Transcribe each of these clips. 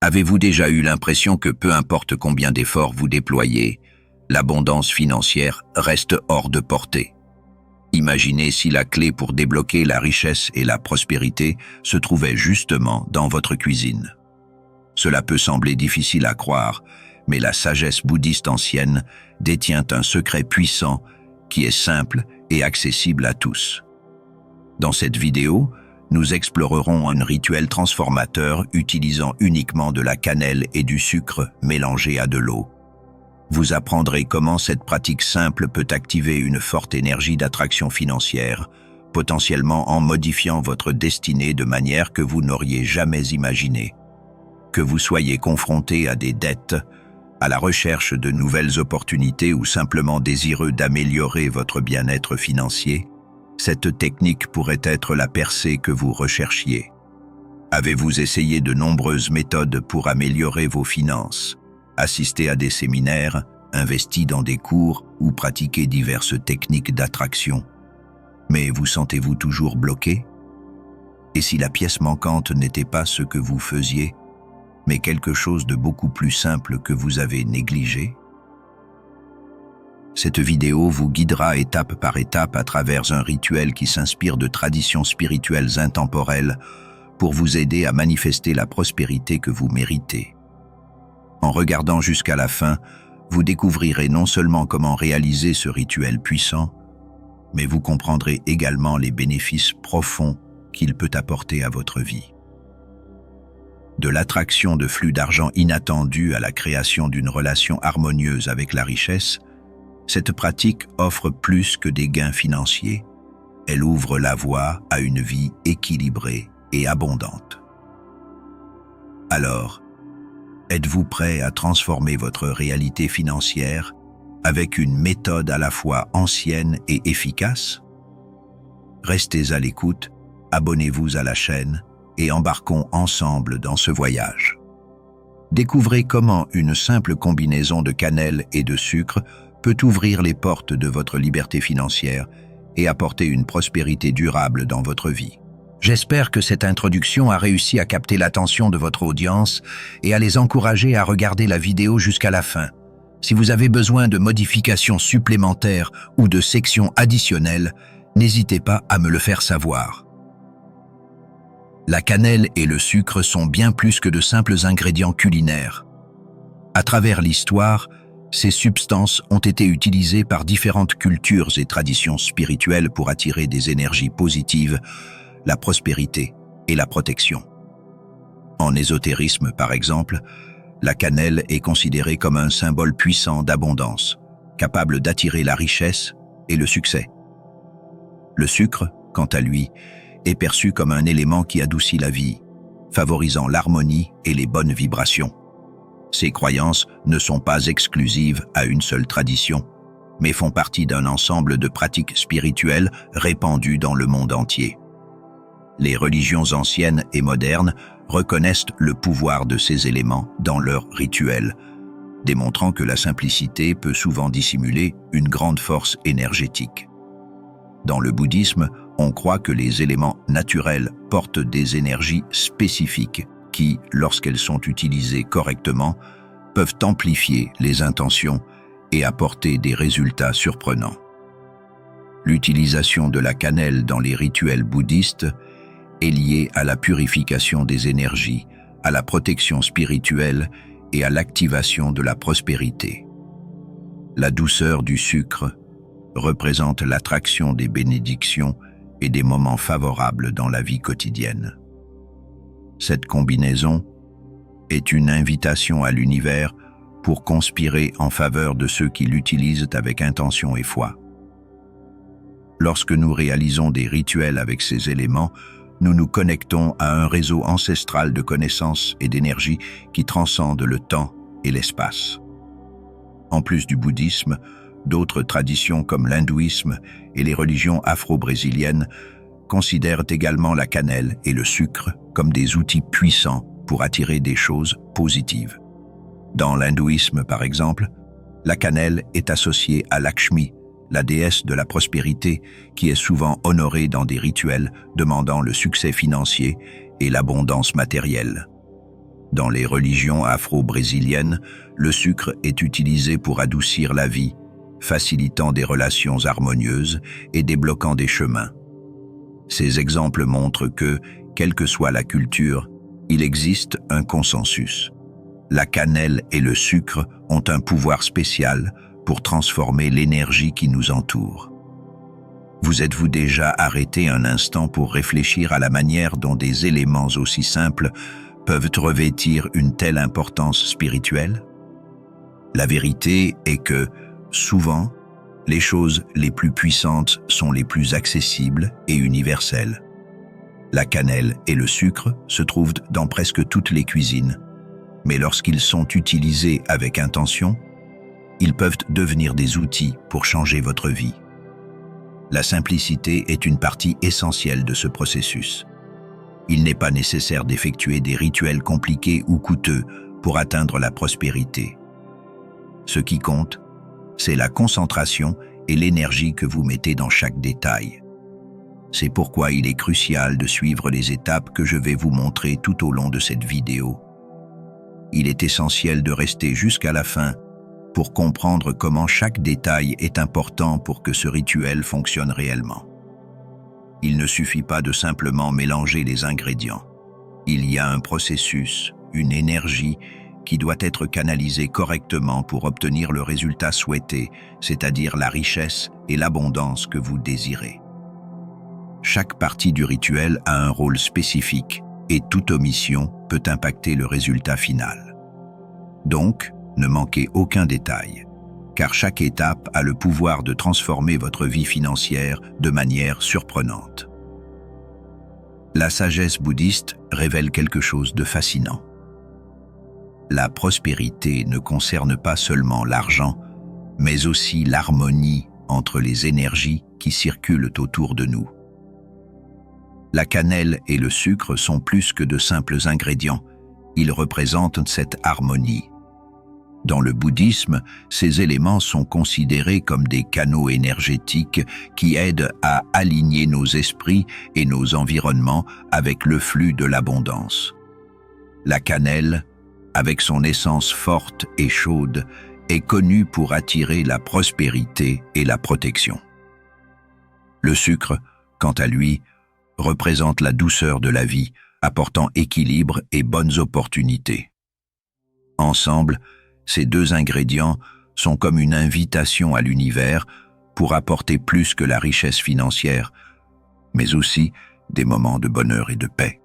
Avez-vous déjà eu l'impression que peu importe combien d'efforts vous déployez, l'abondance financière reste hors de portée? Imaginez si la clé pour débloquer la richesse et la prospérité se trouvait justement dans votre cuisine. Cela peut sembler difficile à croire, mais la sagesse bouddhiste ancienne détient un secret puissant qui est simple et accessible à tous. Dans cette vidéo, nous explorerons un rituel transformateur utilisant uniquement de la cannelle et du sucre mélangés à de l'eau. Vous apprendrez comment cette pratique simple peut activer une forte énergie d'attraction financière, potentiellement en modifiant votre destinée de manière que vous n'auriez jamais imaginée. Que vous soyez confronté à des dettes, à la recherche de nouvelles opportunités ou simplement désireux d'améliorer votre bien-être financier, cette technique pourrait être la percée que vous recherchiez. Avez-vous essayé de nombreuses méthodes pour améliorer vos finances, assisté à des séminaires, investi dans des cours ou pratiqué diverses techniques d'attraction? Mais vous sentez-vous toujours bloqué? Et si la pièce manquante n'était pas ce que vous faisiez, mais quelque chose de beaucoup plus simple que vous avez négligé? Cette vidéo vous guidera étape par étape à travers un rituel qui s'inspire de traditions spirituelles intemporelles pour vous aider à manifester la prospérité que vous méritez. En regardant jusqu'à la fin, vous découvrirez non seulement comment réaliser ce rituel puissant, mais vous comprendrez également les bénéfices profonds qu'il peut apporter à votre vie. De l'attraction de flux d'argent inattendus à la création d'une relation harmonieuse avec la richesse, cette pratique offre plus que des gains financiers. Elle ouvre la voie à une vie équilibrée et abondante. Alors, êtes-vous prêt à transformer votre réalité financière avec une méthode à la fois ancienne et efficace? Restez à l'écoute, abonnez-vous à la chaîne et embarquons ensemble dans ce voyage. Découvrez comment une simple combinaison de cannelle et de sucre peut ouvrir les portes de votre liberté financière et apporter une prospérité durable dans votre vie. J'espère que cette introduction a réussi à capter l'attention de votre audience et à les encourager à regarder la vidéo jusqu'à la fin. Si vous avez besoin de modifications supplémentaires ou de sections additionnelles, n'hésitez pas à me le faire savoir. La cannelle et le sucre sont bien plus que de simples ingrédients culinaires. À travers l'histoire, ces substances ont été utilisées par différentes cultures et traditions spirituelles pour attirer des énergies positives, la prospérité et la protection. En ésotérisme, par exemple, la cannelle est considérée comme un symbole puissant d'abondance, capable d'attirer la richesse et le succès. Le sucre, quant à lui, est perçu comme un élément qui adoucit la vie, favorisant l'harmonie et les bonnes vibrations. Ces croyances ne sont pas exclusives à une seule tradition, mais font partie d'un ensemble de pratiques spirituelles répandues dans le monde entier. Les religions anciennes et modernes reconnaissent le pouvoir de ces éléments dans leurs rituels, démontrant que la simplicité peut souvent dissimuler une grande force énergétique. Dans le bouddhisme, on croit que les éléments naturels portent des énergies spécifiques qui, lorsqu'elles sont utilisées correctement, peuvent amplifier les intentions et apporter des résultats surprenants. L'utilisation de la cannelle dans les rituels bouddhistes est liée à la purification des énergies, à la protection spirituelle et à l'activation de la prospérité. La douceur du sucre représente l'attraction des bénédictions et des moments favorables dans la vie quotidienne. Cette combinaison est une invitation à l'univers pour conspirer en faveur de ceux qui l'utilisent avec intention et foi. Lorsque nous réalisons des rituels avec ces éléments, nous nous connectons à un réseau ancestral de connaissances et d'énergie qui transcende le temps et l'espace. En plus du bouddhisme, d'autres traditions comme l'hindouisme et les religions afro-brésiliennes considèrent également la cannelle et le sucre comme des outils puissants pour attirer des choses positives. Dans l'hindouisme, par exemple, la cannelle est associée à Lakshmi, la déesse de la prospérité, qui est souvent honorée dans des rituels demandant le succès financier et l'abondance matérielle. Dans les religions afro-brésiliennes, le sucre est utilisé pour adoucir la vie, facilitant des relations harmonieuses et débloquant des chemins. Ces exemples montrent que, quelle que soit la culture, il existe un consensus. La cannelle et le sucre ont un pouvoir spécial pour transformer l'énergie qui nous entoure. Vous êtes-vous déjà arrêté un instant pour réfléchir à la manière dont des éléments aussi simples peuvent revêtir une telle importance spirituelle? La vérité est que, souvent, les choses les plus puissantes sont les plus accessibles et universelles. La cannelle et le sucre se trouvent dans presque toutes les cuisines, mais lorsqu'ils sont utilisés avec intention, ils peuvent devenir des outils pour changer votre vie. La simplicité est une partie essentielle de ce processus. Il n'est pas nécessaire d'effectuer des rituels compliqués ou coûteux pour atteindre la prospérité. Ce qui compte, c'est la concentration et l'énergie que vous mettez dans chaque détail. C'est pourquoi il est crucial de suivre les étapes que je vais vous montrer tout au long de cette vidéo. Il est essentiel de rester jusqu'à la fin pour comprendre comment chaque détail est important pour que ce rituel fonctionne réellement. Il ne suffit pas de simplement mélanger les ingrédients. Il y a un processus, une énergie qui doit être canalisée correctement pour obtenir le résultat souhaité, c'est-à-dire la richesse et l'abondance que vous désirez. Chaque partie du rituel a un rôle spécifique et toute omission peut impacter le résultat final. Donc, ne manquez aucun détail, car chaque étape a le pouvoir de transformer votre vie financière de manière surprenante. La sagesse bouddhiste révèle quelque chose de fascinant. La prospérité ne concerne pas seulement l'argent, mais aussi l'harmonie entre les énergies qui circulent autour de nous. La cannelle et le sucre sont plus que de simples ingrédients, ils représentent cette harmonie. Dans le bouddhisme, ces éléments sont considérés comme des canaux énergétiques qui aident à aligner nos esprits et nos environnements avec le flux de l'abondance. La cannelle, avec son essence forte et chaude, est connue pour attirer la prospérité et la protection. Le sucre, quant à lui, représente la douceur de la vie, apportant équilibre et bonnes opportunités. Ensemble, ces deux ingrédients sont comme une invitation à l'univers pour apporter plus que la richesse financière, mais aussi des moments de bonheur et de paix.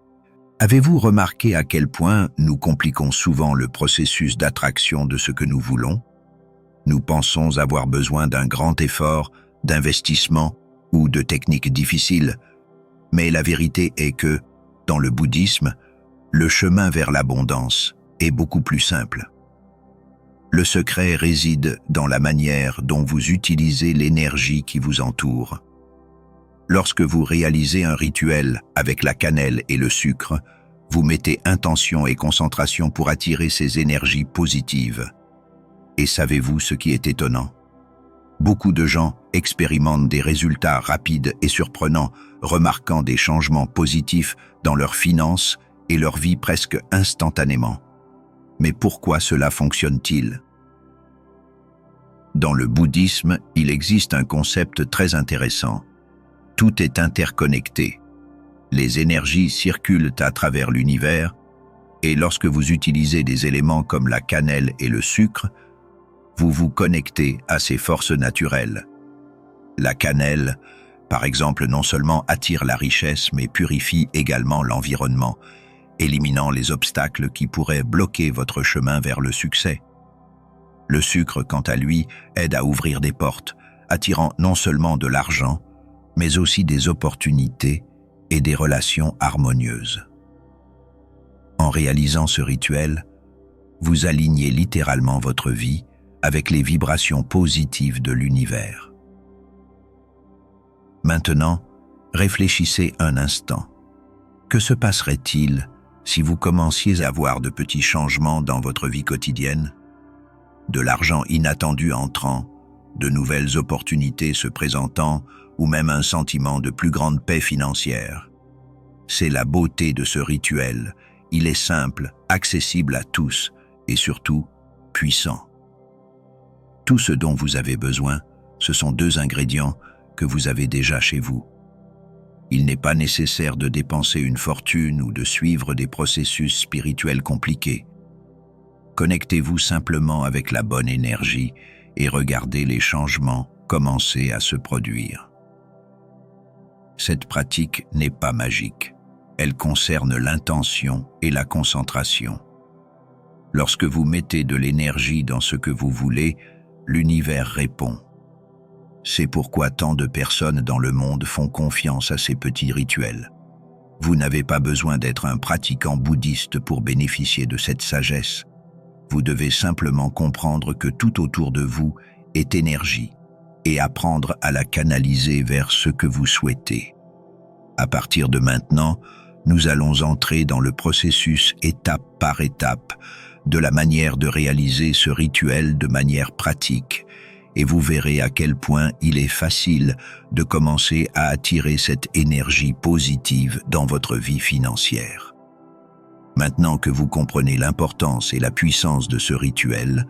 Avez-vous remarqué à quel point nous compliquons souvent le processus d'attraction de ce que nous voulons? Nous pensons avoir besoin d'un grand effort, d'investissement ou de techniques difficiles, mais la vérité est que, dans le bouddhisme, le chemin vers l'abondance est beaucoup plus simple. Le secret réside dans la manière dont vous utilisez l'énergie qui vous entoure. Lorsque vous réalisez un rituel avec la cannelle et le sucre, vous mettez intention et concentration pour attirer ces énergies positives. Et savez-vous ce qui est étonnant? Beaucoup de gens expérimentent des résultats rapides et surprenants, remarquant des changements positifs dans leurs finances et leur vie presque instantanément. Mais pourquoi cela fonctionne-t-il? Dans le bouddhisme, il existe un concept très intéressant. Tout est interconnecté. Les énergies circulent à travers l'univers, et lorsque vous utilisez des éléments comme la cannelle et le sucre, vous vous connectez à ces forces naturelles. La cannelle, par exemple, non seulement attire la richesse, mais purifie également l'environnement, éliminant les obstacles qui pourraient bloquer votre chemin vers le succès. Le sucre, quant à lui, aide à ouvrir des portes, attirant non seulement de l'argent, mais aussi des opportunités et des relations harmonieuses. En réalisant ce rituel, vous alignez littéralement votre vie avec les vibrations positives de l'univers. Maintenant, réfléchissez un instant. Que se passerait-il si vous commenciez à voir de petits changements dans votre vie quotidienne? De l'argent inattendu entrant, de nouvelles opportunités se présentant ou même un sentiment de plus grande paix financière. C'est la beauté de ce rituel. Il est simple, accessible à tous et surtout puissant. Tout ce dont vous avez besoin, ce sont 2 ingrédients que vous avez déjà chez vous. Il n'est pas nécessaire de dépenser une fortune ou de suivre des processus spirituels compliqués. Connectez-vous simplement avec la bonne énergie et regardez les changements commencer à se produire. Cette pratique n'est pas magique. Elle concerne l'intention et la concentration. Lorsque vous mettez de l'énergie dans ce que vous voulez, l'univers répond. C'est pourquoi tant de personnes dans le monde font confiance à ces petits rituels. Vous n'avez pas besoin d'être un pratiquant bouddhiste pour bénéficier de cette sagesse. Vous devez simplement comprendre que tout autour de vous est énergie et apprendre à la canaliser vers ce que vous souhaitez. À partir de maintenant, nous allons entrer dans le processus étape par étape de la manière de réaliser ce rituel de manière pratique, et vous verrez à quel point il est facile de commencer à attirer cette énergie positive dans votre vie financière. Maintenant que vous comprenez l'importance et la puissance de ce rituel,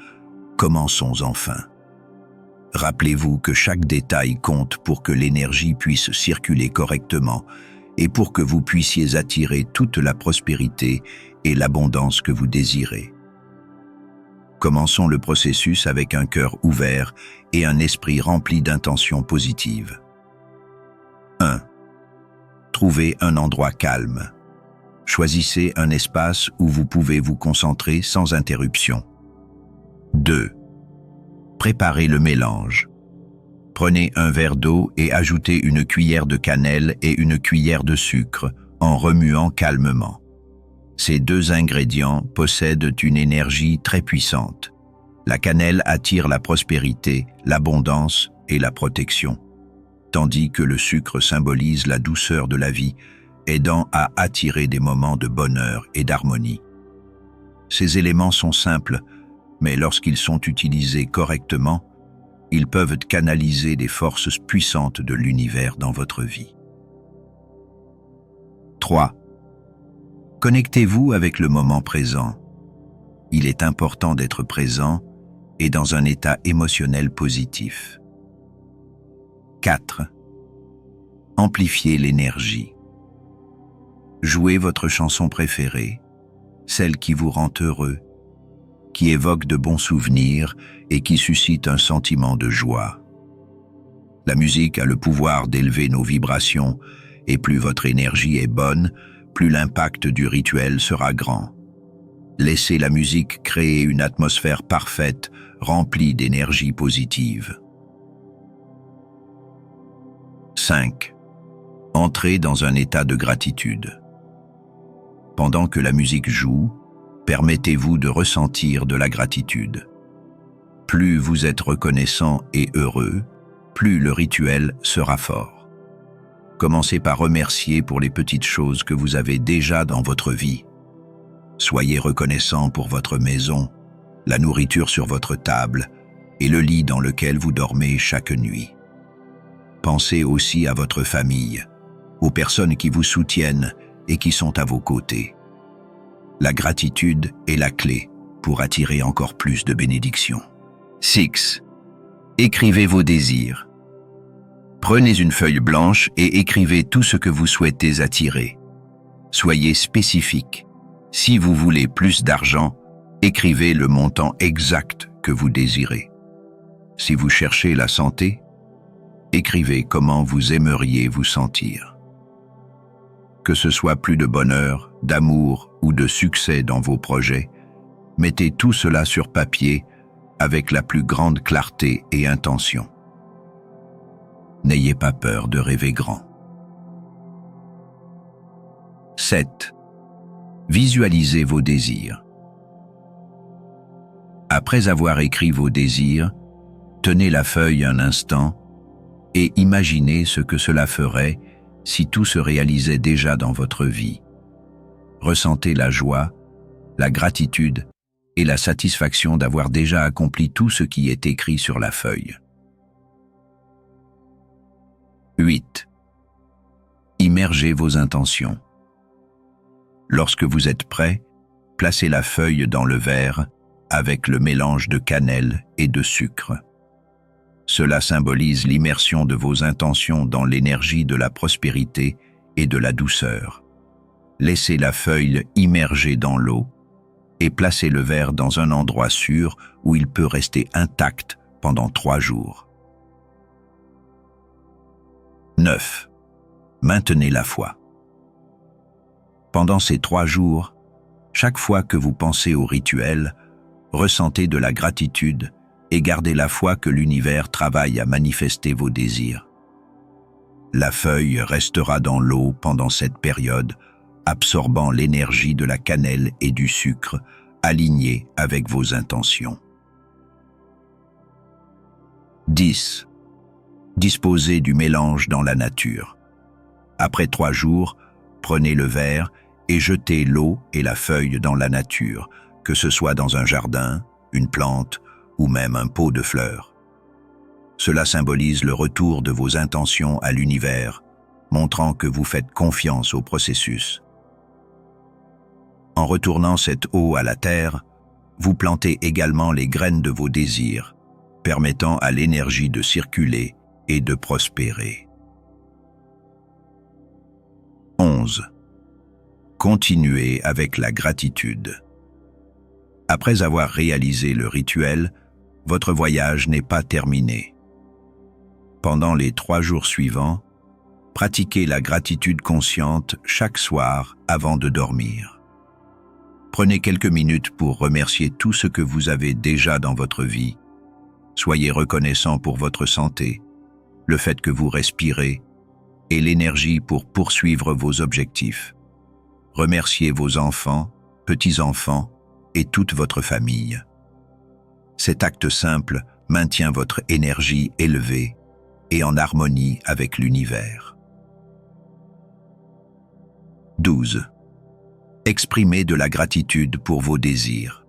commençons enfin. Rappelez-vous que chaque détail compte pour que l'énergie puisse circuler correctement et pour que vous puissiez attirer toute la prospérité et l'abondance que vous désirez. Commençons le processus avec un cœur ouvert et un esprit rempli d'intentions positives. 1. Trouvez un endroit calme. Choisissez un espace où vous pouvez vous concentrer sans interruption. 2. Préparez le mélange. Prenez un verre d'eau et ajoutez une cuillère de cannelle et une cuillère de sucre en remuant calmement. Ces 2 ingrédients possèdent une énergie très puissante. La cannelle attire la prospérité, l'abondance et la protection, tandis que le sucre symbolise la douceur de la vie, aidant à attirer des moments de bonheur et d'harmonie. Ces éléments sont simples, mais lorsqu'ils sont utilisés correctement, ils peuvent canaliser des forces puissantes de l'univers dans votre vie. 3. Connectez-vous avec le moment présent. Il est important d'être présent et dans un état émotionnel positif. 4. Amplifiez l'énergie. Jouez votre chanson préférée, celle qui vous rend heureux, qui évoque de bons souvenirs et qui suscite un sentiment de joie. La musique a le pouvoir d'élever nos vibrations et plus votre énergie est bonne, plus l'impact du rituel sera grand. Laissez la musique créer une atmosphère parfaite, remplie d'énergie positive. 5. Entrez dans un état de gratitude. Pendant que la musique joue, permettez-vous de ressentir de la gratitude. Plus vous êtes reconnaissant et heureux, plus le rituel sera fort. Commencez par remercier pour les petites choses que vous avez déjà dans votre vie. Soyez reconnaissant pour votre maison, la nourriture sur votre table et le lit dans lequel vous dormez chaque nuit. Pensez aussi à votre famille, aux personnes qui vous soutiennent et qui sont à vos côtés. La gratitude est la clé pour attirer encore plus de bénédictions. 6. Écrivez vos désirs. Prenez une feuille blanche et écrivez tout ce que vous souhaitez attirer. Soyez spécifique. Si vous voulez plus d'argent, écrivez le montant exact que vous désirez. Si vous cherchez la santé, écrivez comment vous aimeriez vous sentir. Que ce soit plus de bonheur, d'amour ou de succès dans vos projets, mettez tout cela sur papier avec la plus grande clarté et intention. N'ayez pas peur de rêver grand. 7. Visualisez vos désirs. Après avoir écrit vos désirs, tenez la feuille un instant et imaginez ce que cela ferait si tout se réalisait déjà dans votre vie. Ressentez la joie, la gratitude et la satisfaction d'avoir déjà accompli tout ce qui est écrit sur la feuille. 8. Immergez vos intentions. Lorsque vous êtes prêt, placez la feuille dans le verre avec le mélange de cannelle et de sucre. Cela symbolise l'immersion de vos intentions dans l'énergie de la prospérité et de la douceur. Laissez la feuille immerger dans l'eau et placez le verre dans un endroit sûr où il peut rester intact pendant 3 jours. 9. Maintenez la foi. Pendant ces 3 jours, chaque fois que vous pensez au rituel, ressentez de la gratitude et gardez la foi que l'univers travaille à manifester vos désirs. La feuille restera dans l'eau pendant cette période, absorbant l'énergie de la cannelle et du sucre, alignée avec vos intentions. 10. Disposez du mélange dans la nature. Après 3 jours, prenez le verre et jetez l'eau et la feuille dans la nature, que ce soit dans un jardin, une plante ou même un pot de fleurs. Cela symbolise le retour de vos intentions à l'univers, montrant que vous faites confiance au processus. En retournant cette eau à la terre, vous plantez également les graines de vos désirs, permettant à l'énergie de circuler et de prospérer. 11. Continuez avec la gratitude. Après avoir réalisé le rituel, votre voyage n'est pas terminé. Pendant les 3 jours suivants, pratiquez la gratitude consciente chaque soir avant de dormir. Prenez quelques minutes pour remercier tout ce que vous avez déjà dans votre vie. Soyez reconnaissant pour votre santé, le fait que vous respirez et l'énergie pour poursuivre vos objectifs. Remerciez vos enfants, petits-enfants et toute votre famille. Cet acte simple maintient votre énergie élevée et en harmonie avec l'univers. 12. Exprimez de la gratitude pour vos désirs.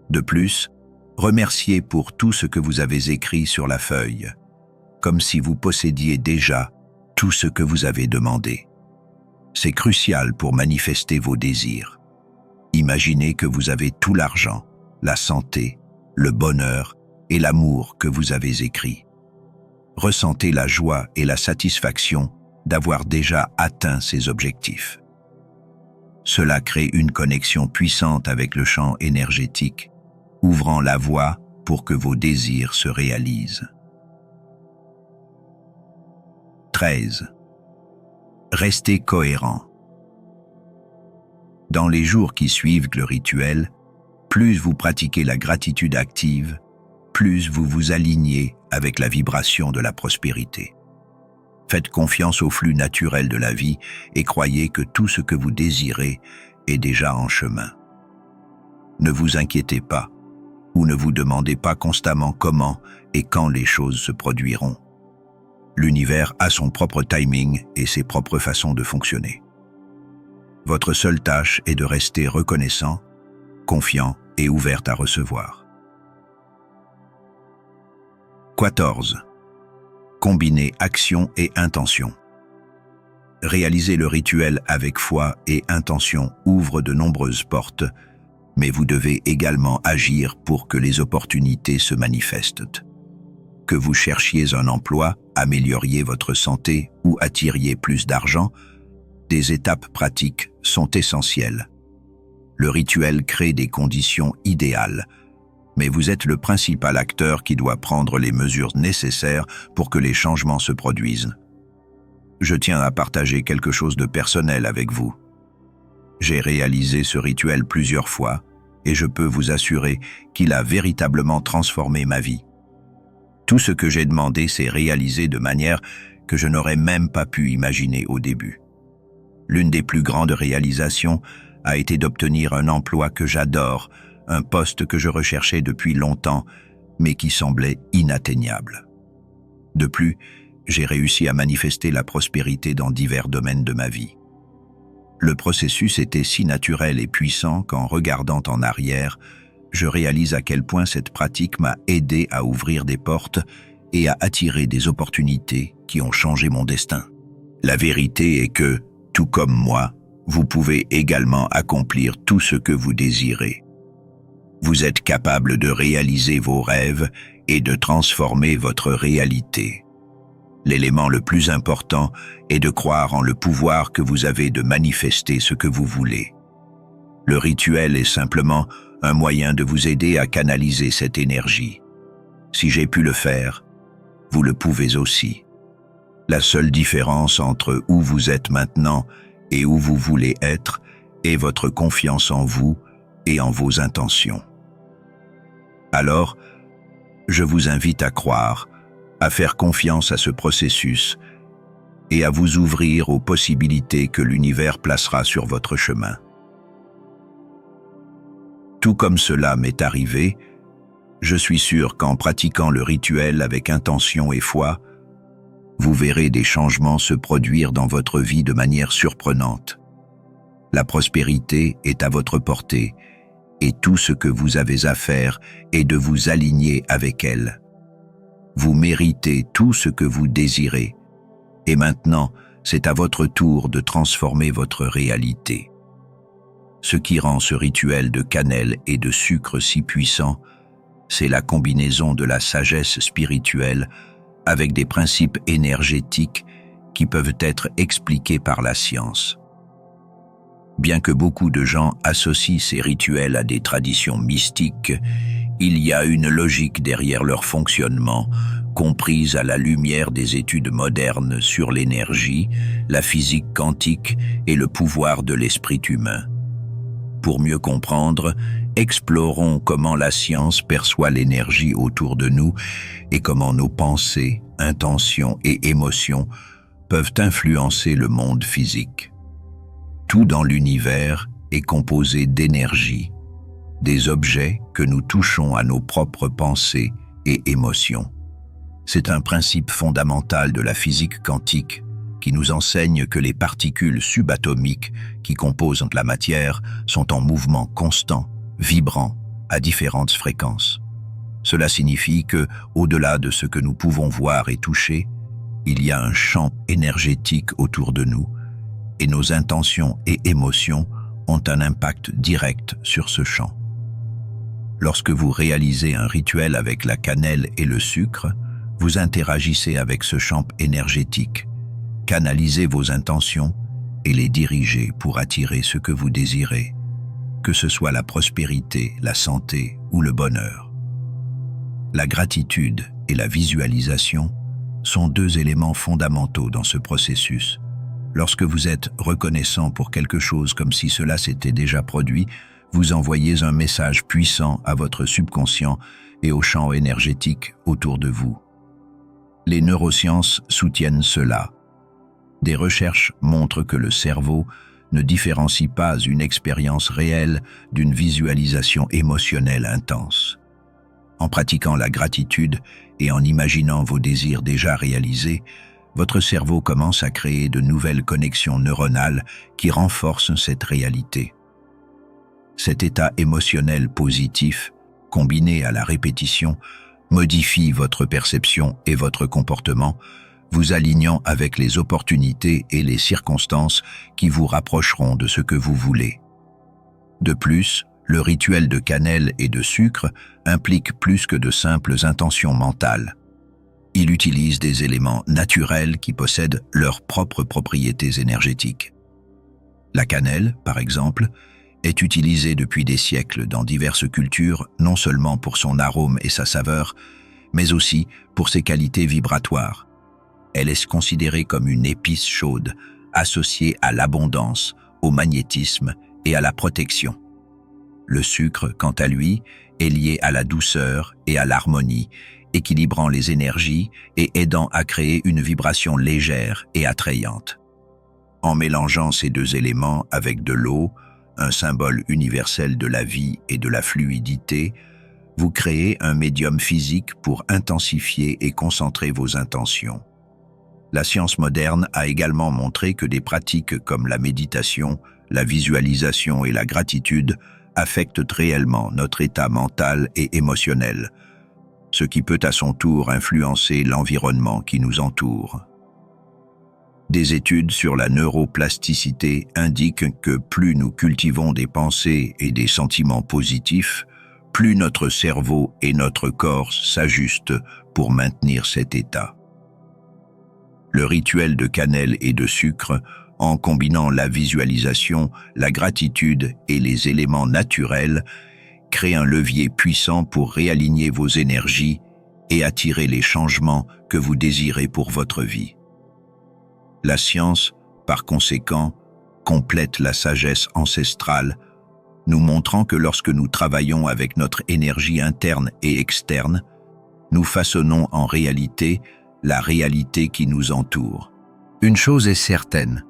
De plus, remerciez pour tout ce que vous avez écrit sur la feuille, comme si vous possédiez déjà tout ce que vous avez demandé. C'est crucial pour manifester vos désirs. Imaginez que vous avez tout l'argent, la santé, le bonheur et l'amour que vous avez écrit. Ressentez la joie et la satisfaction d'avoir déjà atteint ces objectifs. Cela crée une connexion puissante avec le champ énergétique, ouvrant la voie pour que vos désirs se réalisent. 13. Restez cohérent. Dans les jours qui suivent le rituel, plus vous pratiquez la gratitude active, plus vous vous alignez avec la vibration de la prospérité. Faites confiance au flux naturel de la vie et croyez que tout ce que vous désirez est déjà en chemin. Ne vous inquiétez pas ou ne vous demandez pas constamment comment et quand les choses se produiront. L'univers a son propre timing et ses propres façons de fonctionner. Votre seule tâche est de rester reconnaissant, confiant et ouvert à recevoir. 14. Combinez action et intention. Réaliser le rituel avec foi et intention ouvre de nombreuses portes, mais vous devez également agir pour que les opportunités se manifestent. Que vous cherchiez un emploi, amélioriez votre santé ou attiriez plus d'argent, des étapes pratiques sont essentielles. Le rituel crée des conditions idéales, mais vous êtes le principal acteur qui doit prendre les mesures nécessaires pour que les changements se produisent. Je tiens à partager quelque chose de personnel avec vous. J'ai réalisé ce rituel plusieurs fois et je peux vous assurer qu'il a véritablement transformé ma vie. Tout ce que j'ai demandé s'est réalisé de manière que je n'aurais même pas pu imaginer au début. L'une des plus grandes réalisations a été d'obtenir un emploi que j'adore, un poste que je recherchais depuis longtemps, mais qui semblait inatteignable. De plus, j'ai réussi à manifester la prospérité dans divers domaines de ma vie. Le processus était si naturel et puissant qu'en regardant en arrière, je réalise à quel point cette pratique m'a aidé à ouvrir des portes et à attirer des opportunités qui ont changé mon destin. La vérité est que, tout comme moi, vous pouvez également accomplir tout ce que vous désirez. Vous êtes capable de réaliser vos rêves et de transformer votre réalité. L'élément le plus important est de croire en le pouvoir que vous avez de manifester ce que vous voulez. Le rituel est simplement un moyen de vous aider à canaliser cette énergie. Si j'ai pu le faire, vous le pouvez aussi. La seule différence entre où vous êtes maintenant et où vous voulez être est votre confiance en vous et en vos intentions. Alors, je vous invite à croire, à faire confiance à ce processus et à vous ouvrir aux possibilités que l'univers placera sur votre chemin. Tout comme cela m'est arrivé, je suis sûr qu'en pratiquant le rituel avec intention et foi, vous verrez des changements se produire dans votre vie de manière surprenante. La prospérité est à votre portée et tout ce que vous avez à faire est de vous aligner avec elle. Vous méritez tout ce que vous désirez et maintenant, c'est à votre tour de transformer votre réalité. Ce qui rend ce rituel de cannelle et de sucre si puissant, c'est la combinaison de la sagesse spirituelle avec des principes énergétiques qui peuvent être expliqués par la science. Bien que beaucoup de gens associent ces rituels à des traditions mystiques, il y a une logique derrière leur fonctionnement, comprise à la lumière des études modernes sur l'énergie, la physique quantique et le pouvoir de l'esprit humain. Pour mieux comprendre, explorons comment la science perçoit l'énergie autour de nous et comment nos pensées, intentions et émotions peuvent influencer le monde physique. Tout dans l'univers est composé d'énergie, des objets que nous touchons à nos propres pensées et émotions. C'est un principe fondamental de la physique quantique qui nous enseigne que les particules subatomiques qui composent la matière sont en mouvement constant, vibrant, à différentes fréquences. Cela signifie que, au-delà de ce que nous pouvons voir et toucher, il y a un champ énergétique autour de nous, et nos intentions et émotions ont un impact direct sur ce champ. Lorsque vous réalisez un rituel avec la cannelle et le sucre, vous interagissez avec ce champ énergétique, canalisez vos intentions et les dirigez pour attirer ce que vous désirez, que ce soit la prospérité, la santé ou le bonheur. La gratitude et la visualisation sont deux éléments fondamentaux dans ce processus. Lorsque vous êtes reconnaissant pour quelque chose comme si cela s'était déjà produit, vous envoyez un message puissant à votre subconscient et au champ énergétique autour de vous. Les neurosciences soutiennent cela. Des recherches montrent que le cerveau ne différencie pas une expérience réelle d'une visualisation émotionnelle intense. En pratiquant la gratitude et en imaginant vos désirs déjà réalisés, votre cerveau commence à créer de nouvelles connexions neuronales qui renforcent cette réalité. Cet état émotionnel positif, combiné à la répétition, modifie votre perception et votre comportement, vous alignant avec les opportunités et les circonstances qui vous rapprocheront de ce que vous voulez. De plus, le rituel de cannelle et de sucre implique plus que de simples intentions mentales. Il utilise des éléments naturels qui possèdent leurs propres propriétés énergétiques. La cannelle, par exemple, est utilisée depuis des siècles dans diverses cultures, non seulement pour son arôme et sa saveur, mais aussi pour ses qualités vibratoires. Elle est considérée comme une épice chaude, associée à l'abondance, au magnétisme et à la protection. Le sucre, quant à lui, est lié à la douceur et à l'harmonie, équilibrant les énergies et aidant à créer une vibration légère et attrayante. En mélangeant ces deux éléments avec de l'eau, un symbole universel de la vie et de la fluidité, vous créez un médium physique pour intensifier et concentrer vos intentions. La science moderne a également montré que des pratiques comme la méditation, la visualisation et la gratitude affectent réellement notre état mental et émotionnel, ce qui peut à son tour influencer l'environnement qui nous entoure. Des études sur la neuroplasticité indiquent que plus nous cultivons des pensées et des sentiments positifs, plus notre cerveau et notre corps s'ajustent pour maintenir cet état. Le rituel de cannelle et de sucre, en combinant la visualisation, la gratitude et les éléments naturels, crée un levier puissant pour réaligner vos énergies et attirer les changements que vous désirez pour votre vie. La science, par conséquent, complète la sagesse ancestrale, nous montrant que lorsque nous travaillons avec notre énergie interne et externe, nous façonnons en réalité la réalité qui nous entoure. Une chose est certaine,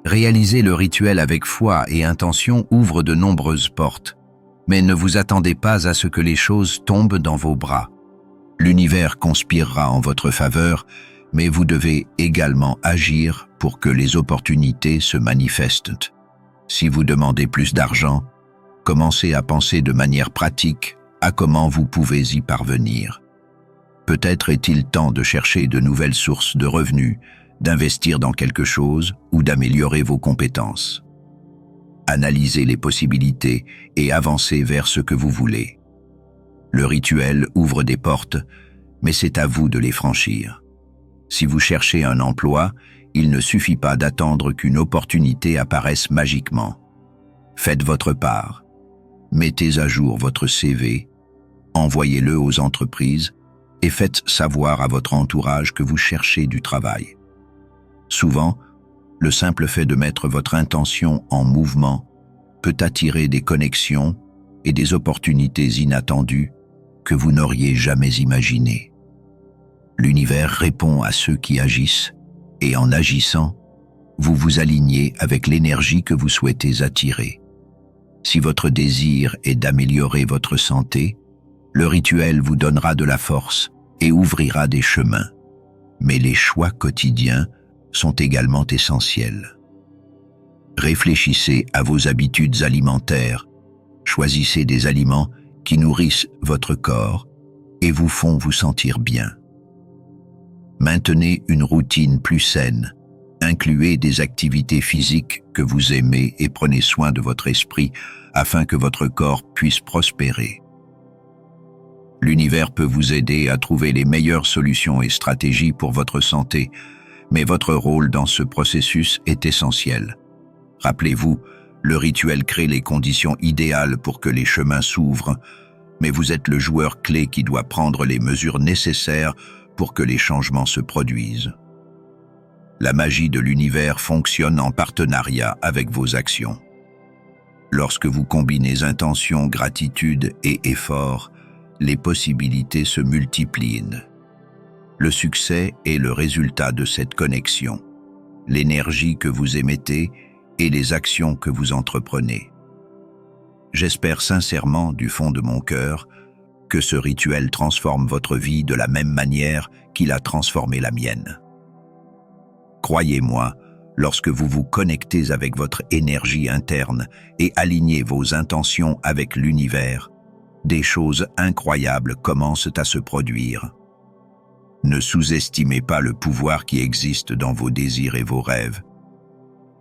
réaliser le rituel avec foi et intention ouvre de nombreuses portes, mais ne vous attendez pas à ce que les choses tombent dans vos bras. L'univers conspirera en votre faveur, mais vous devez également agir pour que les opportunités se manifestent. Si vous demandez plus d'argent, commencez à penser de manière pratique à comment vous pouvez y parvenir. Peut-être est-il temps de chercher de nouvelles sources de revenus, d'investir dans quelque chose ou d'améliorer vos compétences. Analysez les possibilités et avancez vers ce que vous voulez. Le rituel ouvre des portes, mais c'est à vous de les franchir. Si vous cherchez un emploi, il ne suffit pas d'attendre qu'une opportunité apparaisse magiquement. Faites votre part. Mettez à jour votre CV, envoyez-le aux entreprises et faites savoir à votre entourage que vous cherchez du travail. Souvent, le simple fait de mettre votre intention en mouvement peut attirer des connexions et des opportunités inattendues que vous n'auriez jamais imaginées. L'univers répond à ceux qui agissent, et en agissant, vous vous alignez avec l'énergie que vous souhaitez attirer. Si votre désir est d'améliorer votre santé, le rituel vous donnera de la force et ouvrira des chemins. Mais les choix quotidiens sont également essentiels. Réfléchissez à vos habitudes alimentaires, choisissez des aliments qui nourrissent votre corps et vous font vous sentir bien. Maintenez une routine plus saine, incluez des activités physiques que vous aimez et prenez soin de votre esprit afin que votre corps puisse prospérer. L'univers peut vous aider à trouver les meilleures solutions et stratégies pour votre santé, mais votre rôle dans ce processus est essentiel. Rappelez-vous, le rituel crée les conditions idéales pour que les chemins s'ouvrent, mais vous êtes le joueur clé qui doit prendre les mesures nécessaires pour que les changements se produisent. La magie de l'univers fonctionne en partenariat avec vos actions. Lorsque vous combinez intention, gratitude et effort, les possibilités se multiplient. Le succès est le résultat de cette connexion, l'énergie que vous émettez et les actions que vous entreprenez. J'espère sincèrement, du fond de mon cœur, que ce rituel transforme votre vie de la même manière qu'il a transformé la mienne. Croyez-moi, lorsque vous vous connectez avec votre énergie interne et alignez vos intentions avec l'univers, des choses incroyables commencent à se produire. Ne sous-estimez pas le pouvoir qui existe dans vos désirs et vos rêves.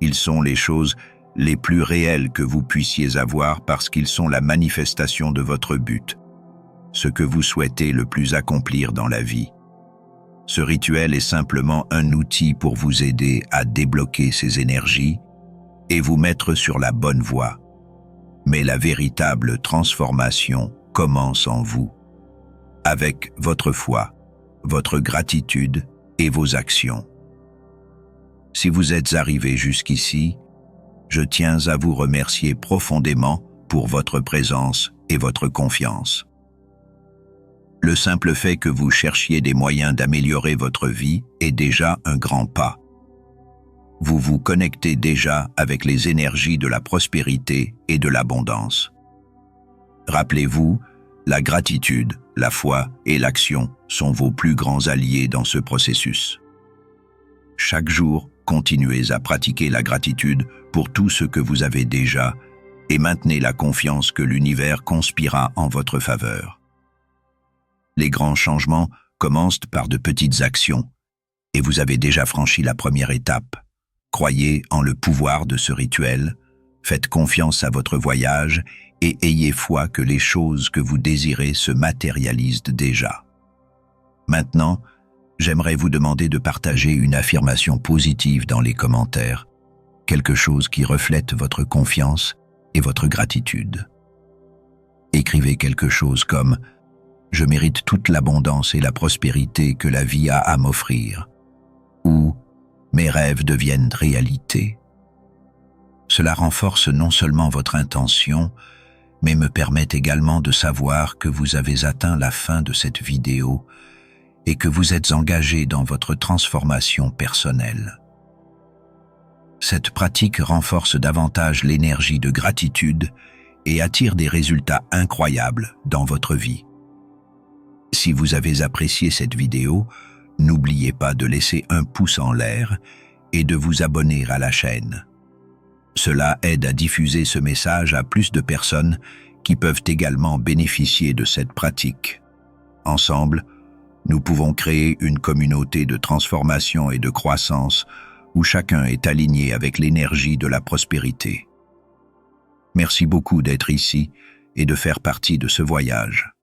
Ils sont les choses les plus réelles que vous puissiez avoir parce qu'ils sont la manifestation de votre but, ce que vous souhaitez le plus accomplir dans la vie. Ce rituel est simplement un outil pour vous aider à débloquer ces énergies et vous mettre sur la bonne voie. Mais la véritable transformation commence en vous, avec votre foi, votre gratitude et vos actions. Si vous êtes arrivé jusqu'ici, je tiens à vous remercier profondément pour votre présence et votre confiance. Le simple fait que vous cherchiez des moyens d'améliorer votre vie est déjà un grand pas. Vous vous connectez déjà avec les énergies de la prospérité et de l'abondance. Rappelez-vous, la gratitude, la foi et l'action sont vos plus grands alliés dans ce processus. Chaque jour, continuez à pratiquer la gratitude pour tout ce que vous avez déjà et maintenez la confiance que l'univers conspirera en votre faveur. Les grands changements commencent par de petites actions, et vous avez déjà franchi la première étape. Croyez en le pouvoir de ce rituel, faites confiance à votre voyage et ayez foi que les choses que vous désirez se matérialisent déjà. Maintenant, j'aimerais vous demander de partager une affirmation positive dans les commentaires, quelque chose qui reflète votre confiance et votre gratitude. Écrivez quelque chose comme « Je mérite toute l'abondance et la prospérité que la vie a à m'offrir » ou « Mes rêves deviennent réalité ». Cela renforce non seulement votre intention, mais me permet également de savoir que vous avez atteint la fin de cette vidéo et que vous êtes engagé dans votre transformation personnelle. Cette pratique renforce davantage l'énergie de gratitude et attire des résultats incroyables dans votre vie. Si vous avez apprécié cette vidéo, n'oubliez pas de laisser un pouce en l'air et de vous abonner à la chaîne. Cela aide à diffuser ce message à plus de personnes qui peuvent également bénéficier de cette pratique. Ensemble, nous pouvons créer une communauté de transformation et de croissance où chacun est aligné avec l'énergie de la prospérité. Merci beaucoup d'être ici et de faire partie de ce voyage.